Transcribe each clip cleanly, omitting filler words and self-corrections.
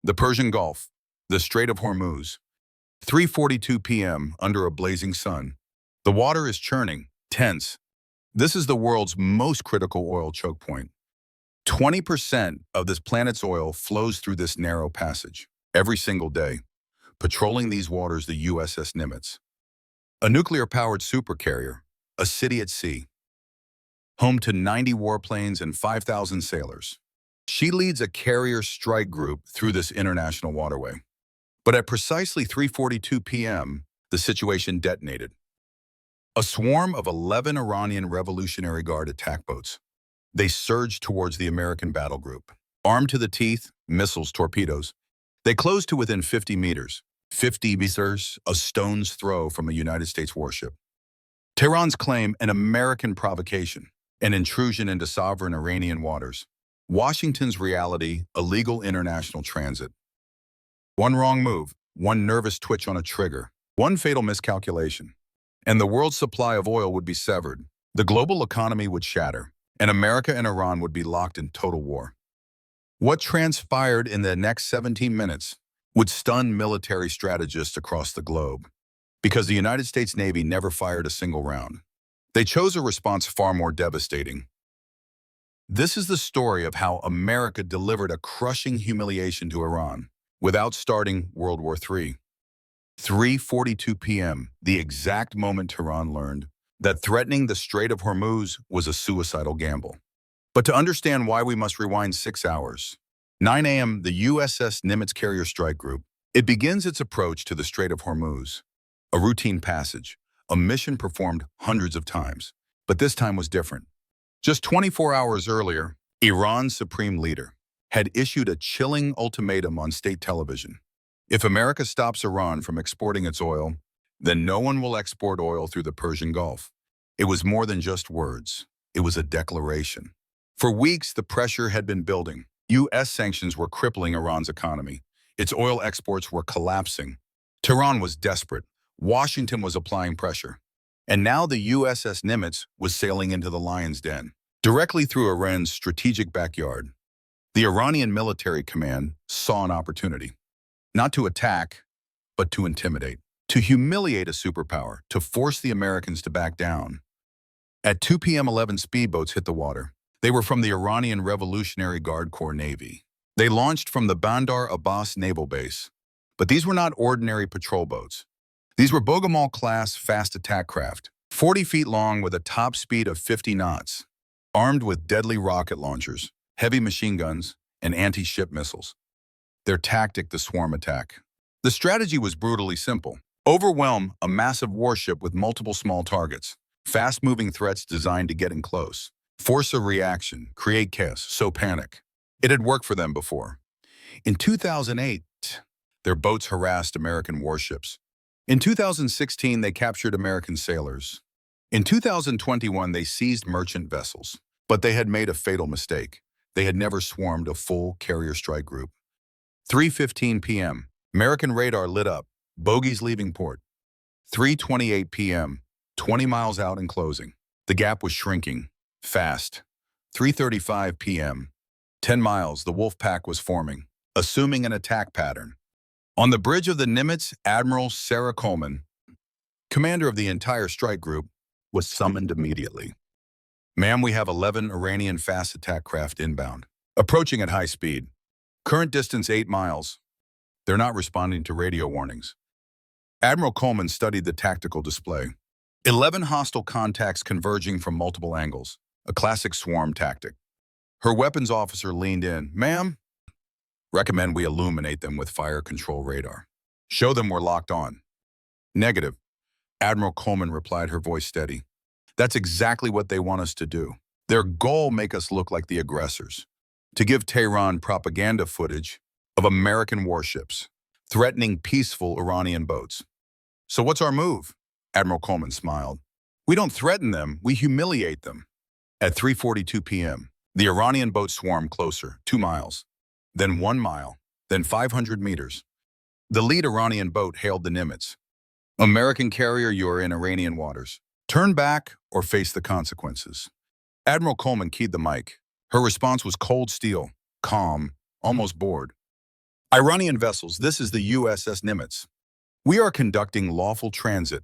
The Persian Gulf, the Strait of Hormuz, 3:42 p.m. under a blazing sun. The water is churning, tense. This is the world's most critical oil choke point. 20% of this planet's oil flows through this narrow passage every single day. Patrolling these waters, the USS Nimitz, a nuclear-powered supercarrier, a city at sea, home to 90 warplanes and 5,000 sailors. She leads a carrier strike group through this international waterway. But at precisely 3:42 p.m., the situation detonated. A swarm of 11 Iranian Revolutionary Guard attack boats. They surged towards the American battle group. Armed to the teeth, missiles, torpedoes. They closed to within 50 meters. 50 meters, a stone's throw from a United States warship. Tehran's claim, an American provocation, an intrusion into sovereign Iranian waters. Washington's reality, illegal international transit. One wrong move, one nervous twitch on a trigger, one fatal miscalculation, and the world's supply of oil would be severed. The global economy would shatter, and America and Iran would be locked in total war. What transpired in the next 17 minutes would stun military strategists across the globe, because the United States Navy never fired a single round. They chose a response far more devastating. This is the story of how America delivered a crushing humiliation to Iran without starting World War III. 3:42 p.m., the exact moment Tehran learned that threatening the Strait of Hormuz was a suicidal gamble. But to understand why, we must rewind 6 hours. 9 a.m., the USS Nimitz carrier strike group. It begins its approach to the Strait of Hormuz. A routine passage, a mission performed hundreds of times. But this time was different. Just 24 hours earlier, Iran's supreme leader had issued a chilling ultimatum on state television. If America stops Iran from exporting its oil, then no one will export oil through the Persian Gulf. It was more than just words. It was a declaration. For weeks, the pressure had been building. U.S. sanctions were crippling Iran's economy. Its oil exports were collapsing. Tehran was desperate. Washington was applying pressure. And now the USS Nimitz was sailing into the lion's den, directly through Iran's strategic backyard. The Iranian military command saw an opportunity, not to attack, but to intimidate, to humiliate a superpower, to force the Americans to back down. At 2 p.m., 11 speedboats hit the water. They were from the Iranian Revolutionary Guard Corps Navy. They launched from the Bandar Abbas naval base. But these were not ordinary patrol boats. These were Boghammar-class fast attack craft, 40 feet long with a top speed of 50 knots, armed with deadly rocket launchers, heavy machine guns, and anti-ship missiles. Their tactic, the swarm attack. The strategy was brutally simple. Overwhelm a massive warship with multiple small targets, fast-moving threats designed to get in close. Force a reaction, create chaos, sow panic. It had worked for them before. In 2008, their boats harassed American warships. In 2016, they captured American sailors. In 2021, they seized merchant vessels. But they had made a fatal mistake. They had never swarmed a full carrier strike group. 3:15 p.m., American radar lit up, bogies leaving port. 3:28 p.m., 20 miles out and closing. The gap was shrinking, fast. 3:35 p.m., 10 miles, the wolf pack was forming, assuming an attack pattern. On the bridge of the Nimitz, Admiral Sarah Coleman, commander of the entire strike group, was summoned immediately. Ma'am, we have 11 Iranian fast attack craft inbound, approaching at high speed. Current distance 8 miles. They're not responding to radio warnings. Admiral Coleman studied the tactical display. 11 hostile contacts converging from multiple angles, a classic swarm tactic. Her weapons officer leaned in. Ma'am, recommend we illuminate them with fire control radar. Show them we're locked on. Negative. Admiral Coleman replied, her voice steady. That's exactly what they want us to do. Their goal, make us look like the aggressors. To give Tehran propaganda footage of American warships threatening peaceful Iranian boats. So what's our move? Admiral Coleman smiled. We don't threaten them, we humiliate them. At 3:42 p.m., the Iranian boat swarmed closer, 2 miles, then 1 mile, then 500 meters. The lead Iranian boat hailed the Nimitz. American carrier, you're in Iranian waters. Turn back or face the consequences. Admiral Coleman keyed the mic. Her response was cold steel, calm, almost bored. Iranian vessels, this is the USS Nimitz. We are conducting lawful transit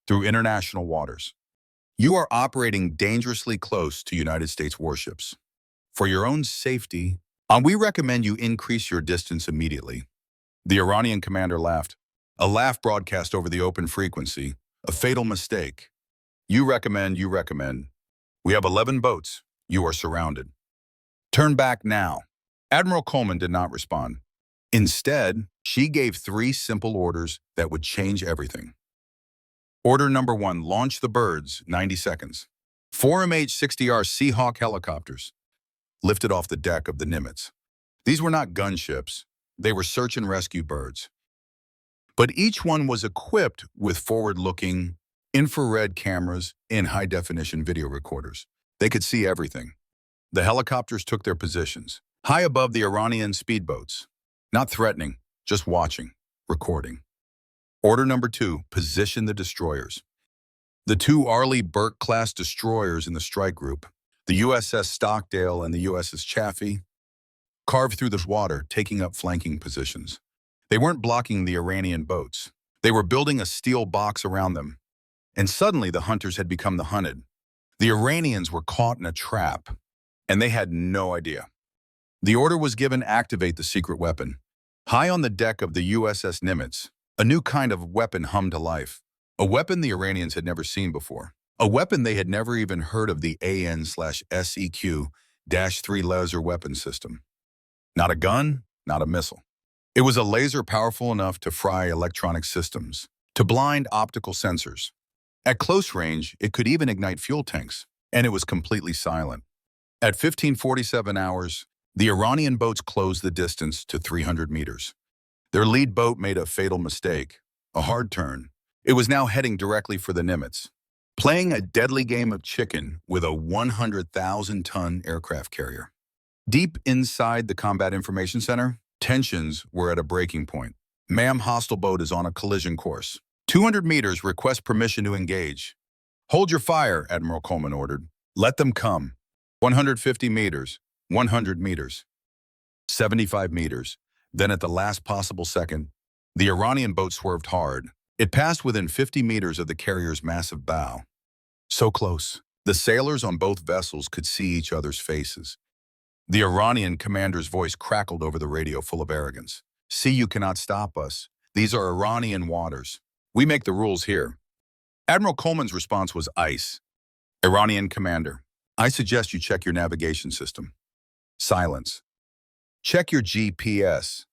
through international waters. You are operating dangerously close to United States warships. For your own safety, we recommend you increase your distance immediately. The Iranian commander laughed. A laugh broadcast over the open frequency. A fatal mistake. You recommend. We have 11 boats. You are surrounded. Turn back now. Admiral Coleman did not respond. Instead, she gave 3 simple orders that would change everything. Order number 1, launch the birds, 90 seconds. 4 MH-60R Sea Hawk helicopters lifted off the deck of the Nimitz. These were not gunships, they were search and rescue birds. But each one was equipped with forward-looking infrared cameras and high-definition video recorders. They could see everything. The helicopters took their positions, high above the Iranian speedboats. Not threatening, just watching, recording. Order number 2, position the destroyers. The 2 Arleigh Burke-class destroyers in the strike group, the USS Stockdale and the USS Chaffee, carved through the water, taking up flanking positions. They weren't blocking the Iranian boats. They were building a steel box around them. And suddenly the hunters had become the hunted. The Iranians were caught in a trap, and they had no idea. The order was given, activate the secret weapon. High on the deck of the USS Nimitz, a new kind of weapon hummed to life. A weapon the Iranians had never seen before. A weapon they had never even heard of, the AN/SEQ-3 laser weapon system. Not a gun, not a missile. It was a laser powerful enough to fry electronic systems, to blind optical sensors. At close range, it could even ignite fuel tanks, and it was completely silent. At 15:47 hours, the Iranian boats closed the distance to 300 meters. Their lead boat made a fatal mistake, a hard turn. It was now heading directly for the Nimitz, playing a deadly game of chicken with a 100,000-ton aircraft carrier. Deep inside the Combat Information Center, tensions were at a breaking point. Ma'am, hostile boat is on a collision course. 200 meters, request permission to engage. Hold your fire, Admiral Coleman ordered. Let them come. 150 meters. 100 meters, 75 meters. Then at the last possible second, the Iranian boat swerved hard. It passed within 50 meters of the carrier's massive bow. So close, the sailors on both vessels could see each other's faces. The Iranian commander's voice crackled over the radio, full of arrogance. See, you cannot stop us. These are Iranian waters. We make the rules here. Admiral Coleman's response was ice. Iranian commander, I suggest you check your navigation system. Silence. Check your GPS.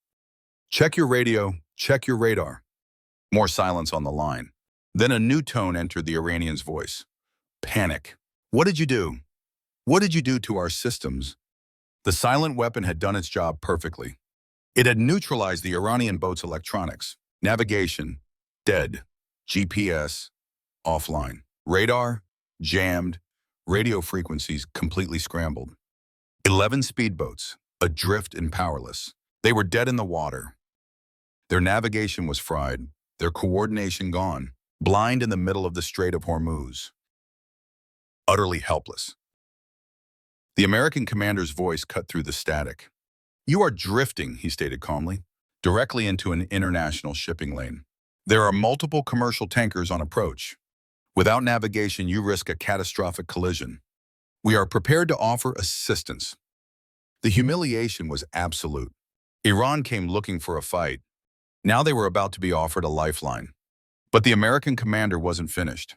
Check your radio. Check your radar. More silence on the line. Then a new tone entered the Iranian's voice. Panic. What did you do? What did you do to our systems? The silent weapon had done its job perfectly. It had neutralized the Iranian boat's electronics. Navigation, dead. GPS, offline. Radar, jammed. Radio frequencies completely scrambled. 11 speedboats, adrift and powerless. They were dead in the water. Their navigation was fried, their coordination gone, blind in the middle of the Strait of Hormuz. Utterly helpless. The American commander's voice cut through the static. You are drifting, he stated calmly, directly into an international shipping lane. There are multiple commercial tankers on approach. Without navigation, you risk a catastrophic collision. We are prepared to offer assistance. The humiliation was absolute. Iran came looking for a fight. Now they were about to be offered a lifeline. But the American commander wasn't finished.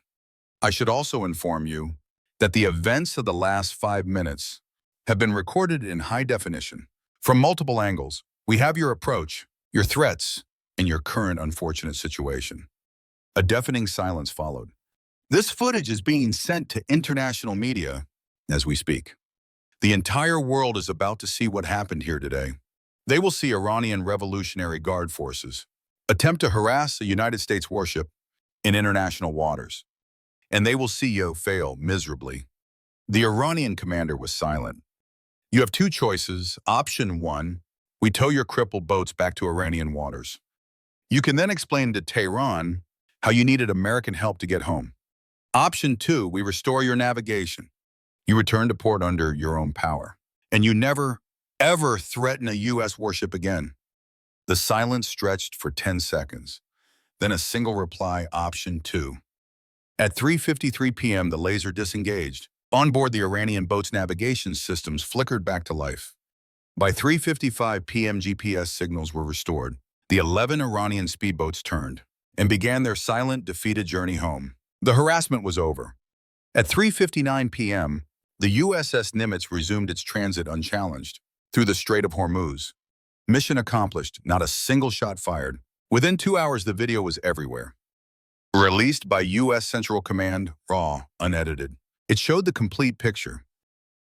I should also inform you that the events of the last 5 minutes have been recorded in high definition. From multiple angles, we have your approach, your threats, and your current unfortunate situation. A deafening silence followed. This footage is being sent to international media as we speak. The entire world is about to see what happened here today. They will see Iranian Revolutionary Guard forces attempt to harass a United States warship in international waters. And they will see you fail miserably. The Iranian commander was silent. You have 2 choices. Option 1, we tow your crippled boats back to Iranian waters. You can then explain to Tehran how you needed American help to get home. Option 2, we restore your navigation. You return to port under your own power. And you never, ever threaten a U.S. warship again. The silence stretched for 10 seconds, then a single reply, option 2. At 3:53 p.m., the laser disengaged. On board, the Iranian boat's navigation systems flickered back to life. By 3:55 p.m., GPS signals were restored. The 11 Iranian speedboats turned and began their silent, defeated journey home. The harassment was over. At 3:59 p.m., the USS Nimitz resumed its transit unchallenged through the Strait of Hormuz. Mission accomplished, not a single shot fired. Within 2 hours, the video was everywhere. Released by U.S. Central Command, raw, unedited. It showed the complete picture.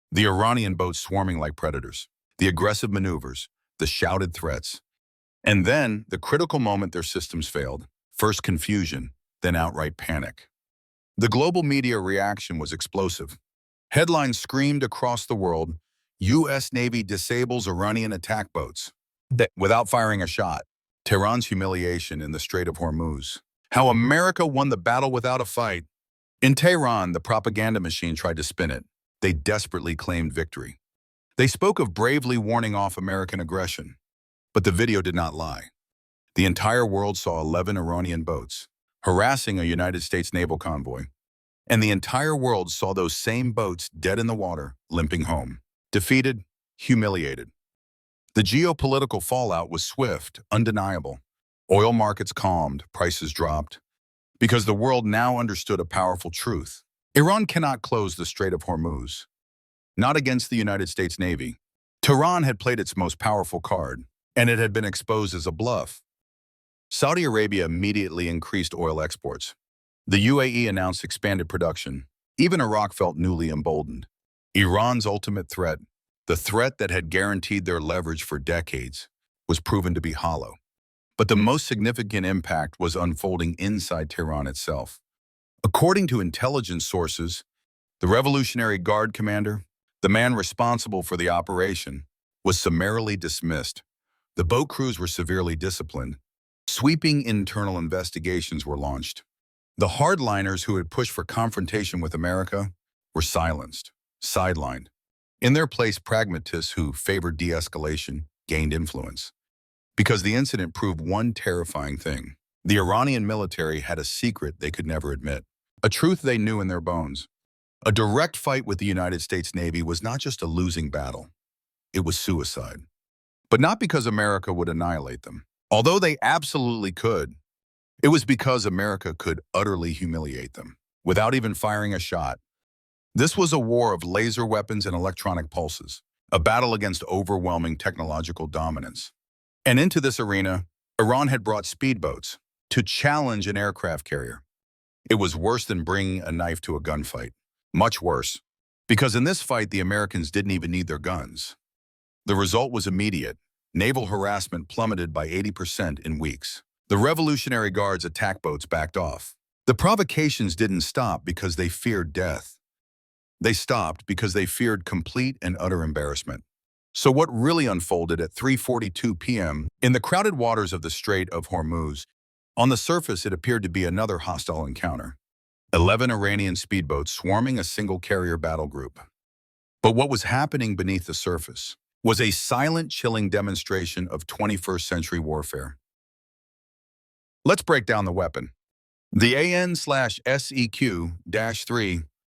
The Iranian boats swarming like predators, the aggressive maneuvers, the shouted threats. And then, the critical moment their systems failed. First confusion, then outright panic. The global media reaction was explosive. Headlines screamed across the world, U.S. Navy disables Iranian attack boats without firing a shot. Tehran's humiliation in the Strait of Hormuz. How America won the battle without a fight. In Tehran, the propaganda machine tried to spin it. They desperately claimed victory. They spoke of bravely warning off American aggression. But the video did not lie. The entire world saw 11 Iranian boats harassing a United States naval convoy. And the entire world saw those same boats dead in the water, limping home. Defeated, humiliated. The geopolitical fallout was swift, undeniable. Oil markets calmed, prices dropped. Because the world now understood a powerful truth. Iran cannot close the Strait of Hormuz. Not against the United States Navy. Tehran had played its most powerful card, and it had been exposed as a bluff. Saudi Arabia immediately increased oil exports. The UAE announced expanded production. Even Iraq felt newly emboldened. Iran's ultimate threat, the threat that had guaranteed their leverage for decades, was proven to be hollow. But the most significant impact was unfolding inside Tehran itself. According to intelligence sources, the Revolutionary Guard commander, the man responsible for the operation, was summarily dismissed. The boat crews were severely disciplined. Sweeping internal investigations were launched. The hardliners who had pushed for confrontation with America were silenced, sidelined. In their place, pragmatists who favored de-escalation gained influence. Because the incident proved one terrifying thing. The Iranian military had a secret they could never admit, a truth they knew in their bones. A direct fight with the United States Navy was not just a losing battle. It was suicide. But not because America would annihilate them. Although they absolutely could, it was because America could utterly humiliate them, without even firing a shot. This was a war of laser weapons and electronic pulses, a battle against overwhelming technological dominance. And into this arena, Iran had brought speedboats to challenge an aircraft carrier. It was worse than bringing a knife to a gunfight. Much worse. Because in this fight, the Americans didn't even need their guns. The result was immediate. Naval harassment plummeted by 80% in weeks. The Revolutionary Guard's attack boats backed off. The provocations didn't stop because they feared death. They stopped because they feared complete and utter embarrassment. So what really unfolded at 3:42 p.m. in the crowded waters of the Strait of Hormuz? On the surface, it appeared to be another hostile encounter. 11 Iranian speedboats swarming a single carrier battle group. But what was happening beneath the surface was a silent, chilling demonstration of 21st century warfare. Let's break down the weapon. The AN/SEQ-3,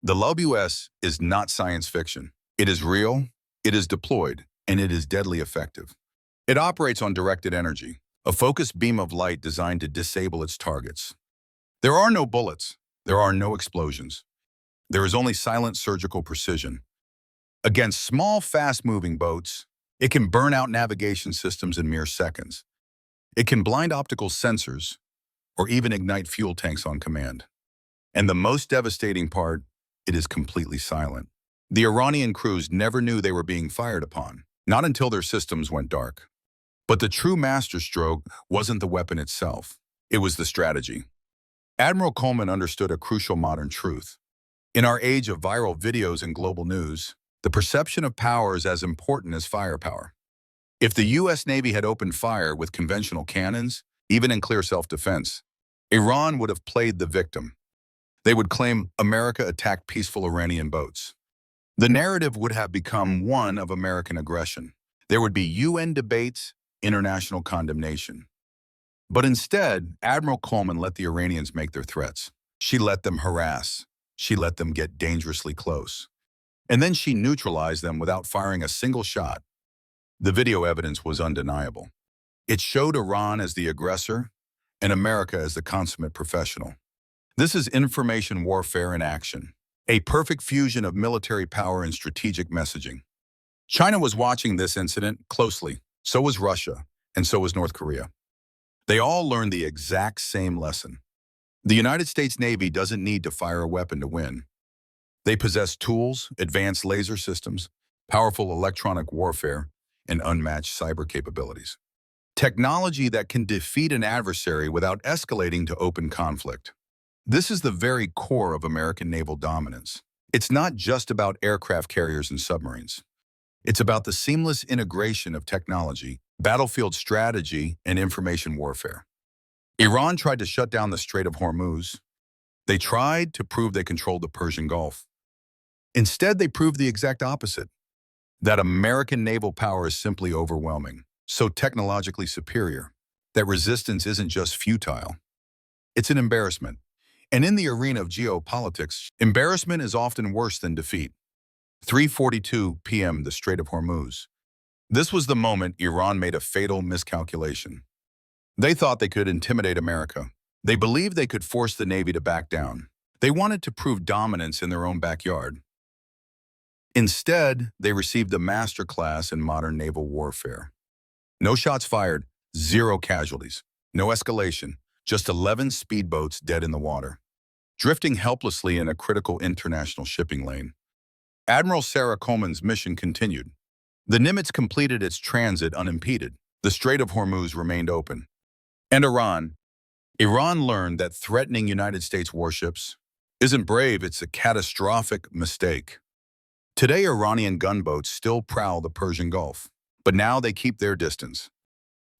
the LUBUS, is not science fiction. It is real, it is deployed, and it is deadly effective. It operates on directed energy, a focused beam of light designed to disable its targets. There are no bullets. There are no explosions. There is only silent surgical precision. Against small, fast-moving boats, it can burn out navigation systems in mere seconds. It can blind optical sensors or even ignite fuel tanks on command. And the most devastating part, it is completely silent. The Iranian crews never knew they were being fired upon, not until their systems went dark. But the true masterstroke wasn't the weapon itself. It was the strategy. Admiral Coleman understood a crucial modern truth. In our age of viral videos and global news, the perception of power is as important as firepower. If the U.S. Navy had opened fire with conventional cannons, even in clear self-defense, Iran would have played the victim. They would claim America attacked peaceful Iranian boats. The narrative would have become one of American aggression. There would be UN debates, international condemnation. But instead, Admiral Coleman let the Iranians make their threats. She let them harass. She let them get dangerously close. And then she neutralized them without firing a single shot. The video evidence was undeniable. It showed Iran as the aggressor and America as the consummate professional. This is information warfare in action, a perfect fusion of military power and strategic messaging. China was watching this incident closely. So was Russia, and so was North Korea. They all learned the exact same lesson. The United States Navy doesn't need to fire a weapon to win. They possess tools, advanced laser systems, powerful electronic warfare, and unmatched cyber capabilities. Technology that can defeat an adversary without escalating to open conflict. This is the very core of American naval dominance. It's not just about aircraft carriers and submarines. It's about the seamless integration of technology, battlefield strategy, and information warfare. Iran tried to shut down the Strait of Hormuz. They tried to prove they controlled the Persian Gulf. Instead, they proved the exact opposite, that American naval power is simply overwhelming, so technologically superior, that resistance isn't just futile. It's an embarrassment. And in the arena of geopolitics, embarrassment is often worse than defeat. 3:42 p.m. the Strait of Hormuz. This was the moment Iran made a fatal miscalculation. They thought they could intimidate America. They believed they could force the Navy to back down. They wanted to prove dominance in their own backyard. Instead, they received a masterclass in modern naval warfare. No shots fired, 0 casualties, no escalation, just 11 speedboats dead in the water, drifting helplessly in a critical international shipping lane. Admiral Sarah Coleman's mission continued. The Nimitz completed its transit unimpeded. The Strait of Hormuz remained open. And Iran learned that threatening United States warships isn't brave, it's a catastrophic mistake. Today, Iranian gunboats still prowl the Persian Gulf, but now they keep their distance.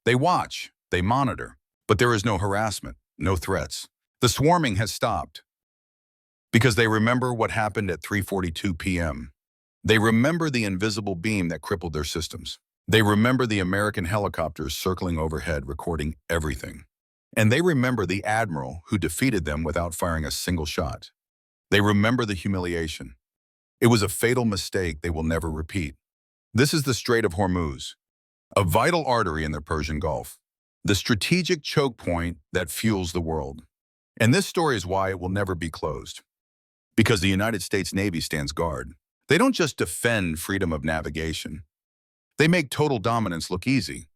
They watch, they monitor, but there is no harassment, no threats. The swarming has stopped because they remember what happened at 3:42 p.m. They remember the invisible beam that crippled their systems. They remember the American helicopters circling overhead recording everything. And they remember the admiral who defeated them without firing a single shot. They remember the humiliation. It was a fatal mistake they will never repeat. This is the Strait of Hormuz, a vital artery in the Persian Gulf, the strategic choke point that fuels the world. And this story is why it will never be closed. Because the United States Navy stands guard. They don't just defend freedom of navigation. They make total dominance look easy.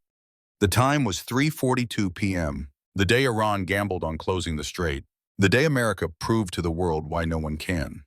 The time was 3:42 p.m., the day Iran gambled on closing the strait, the day America proved to the world why no one can.